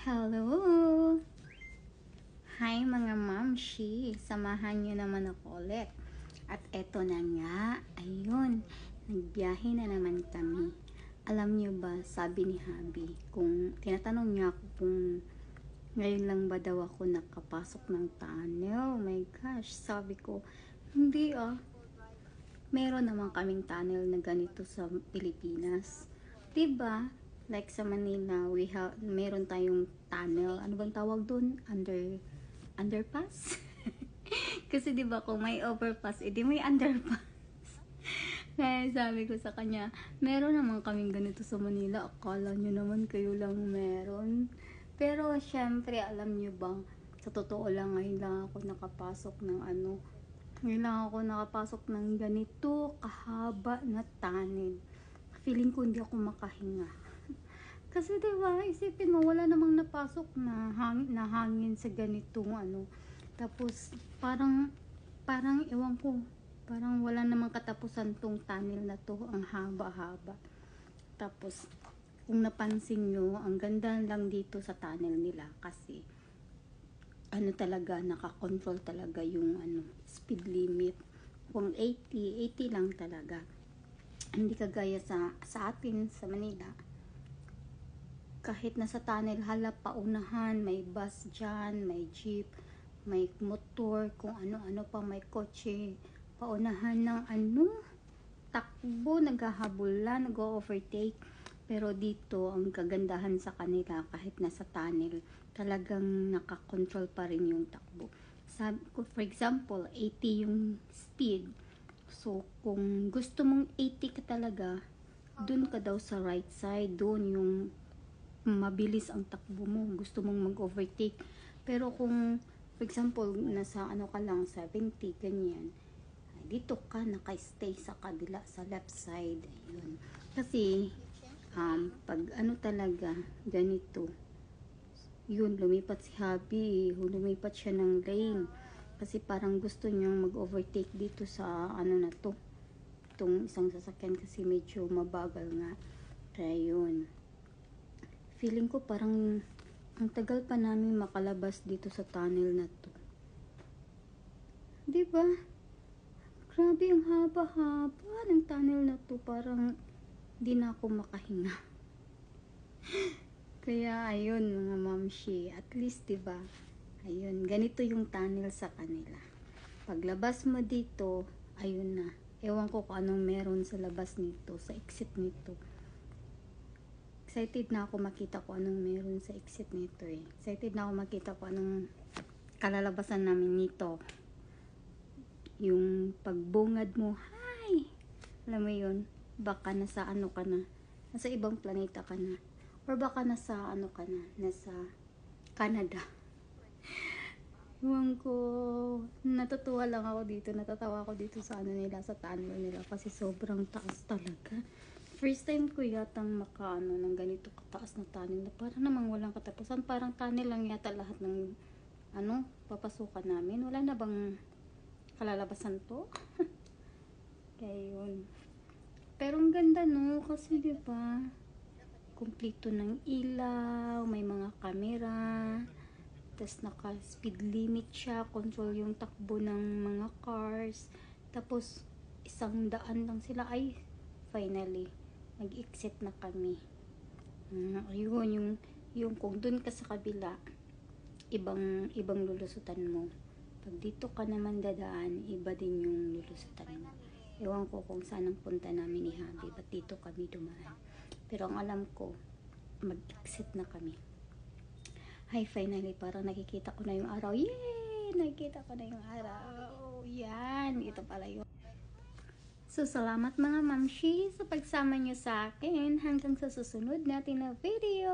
Hello! Hi mga mamshi! Samahan nyo naman ako ulit. At eto na nga, ayun, nagbiyahe na naman kami. Alam nyo ba, sabi ni Habi, kung tinatanong niya ako kung ngayon lang ba daw ako nakapasok ng tunnel. Oh my gosh, sabi ko, hindi ah. Meron naman kaming tunnel na ganito sa Pilipinas. Diba? Like sa Manila, meron tayong tunnel. Ano bang tawag doon? Underpass? Kasi 'di ba kung may overpass, edi may underpass. Kaya sabi ko sa kanya, meron naman kaming ganito sa Manila. Akala nyo naman kayo lang meron. Pero syempre, alam nyo bang, sa totoo lang, ngayon lang ako nakapasok ng ngayon lang ako nakapasok ng ganito kahaba na tunnel. Feeling ko hindi ako makahinga. Kasi diba, isipin mo, wala namang napasok na hangin sa ganitong Tapos, parang ewan ko, parang wala namang katapusan tong tunnel na to, ang haba-haba. Tapos, kung napansin nyo, ang ganda lang dito sa tunnel nila kasi, talaga, nakakontrol talaga yung speed limit. Kung 80 lang talaga. Hindi kagaya sa atin, sa Manila. Kahit nasa tunnel, hala, paunahan, may bus dyan, may jeep, may motor, kung ano-ano pa, may kotse, paunahan ng takbo, naghahabulan, nag-overtake. Pero dito, ang kagandahan sa kanila, kahit nasa tunnel, talagang nakakontrol pa rin yung takbo. For example, 80 yung speed. So, kung gusto mong 80 ka talaga, dun ka daw sa right side, dun yung mabilis ang takbo mo, gusto mong mag-overtake. Pero kung, for example, nasa ka lang, 70, ganyan, dito ka naka-stay sa kabila, sa left side. Ayun. Kasi, pag talaga, ganito, yun, lumipat si Habi, lumipat siya ng lane. Kasi parang gusto niyang mag-overtake dito sa na to. Itong isang sasakyan kasi medyo mabagal nga. Kaya yun. Feeling ko parang ang tagal pa namin makalabas dito sa tunnel na to. Diba? Grabe, ang haba-haba ng tunnel na to. Parang di na ako makahinga. Kaya ayun mga mamshi, at least diba, ayun, ganito yung tunnel sa kanila. Paglabas mo dito, ayun na. Ewan ko kung anong meron sa labas nito, sa exit nito. Excited na ako makita ko anong meron sa exit nito eh. Excited na ako makita ko anong kalalabasan namin nito. Yung pagbungad mo, hi! Alam mo yun, baka nasa ka na, nasa ibang planeta ka na. Or baka nasa ka na, nasa Canada. Ewan ko, natutuwa lang ako dito, natatawa ako dito sa nila, sa tunnel nila kasi sobrang taas talaga. First time ko yatang ng ganito kataas na tunnel na parang namang walang katapusan, parang tunnel lang yata lahat ng papasukan namin. Wala na bang kalalabasan to? Kaya yun. Pero ang ganda no, kasi diba, kumpleto ng ilaw, may mga camera, tapos naka speed limit siya, control yung takbo ng mga cars, tapos 100 lang sila. Ay, finally nag-exit na kami. Ayun, yung kung dun ka sa kabila, ibang lulusutan mo. Pag dito ka naman dadaan, iba din yung lulusutan mo. Ewan ko kung saan ang punta namin ni Habi, ba't dito kami dumaan. Pero ang alam ko, mag-exit na kami. Hi, finally, parang nakikita ko na yung araw. Yay! Nakikita ko na yung araw. Yan, ito pala yun. So, salamat mga mamshi sa pagsama nyo sa akin. Hanggang sa susunod natin na video.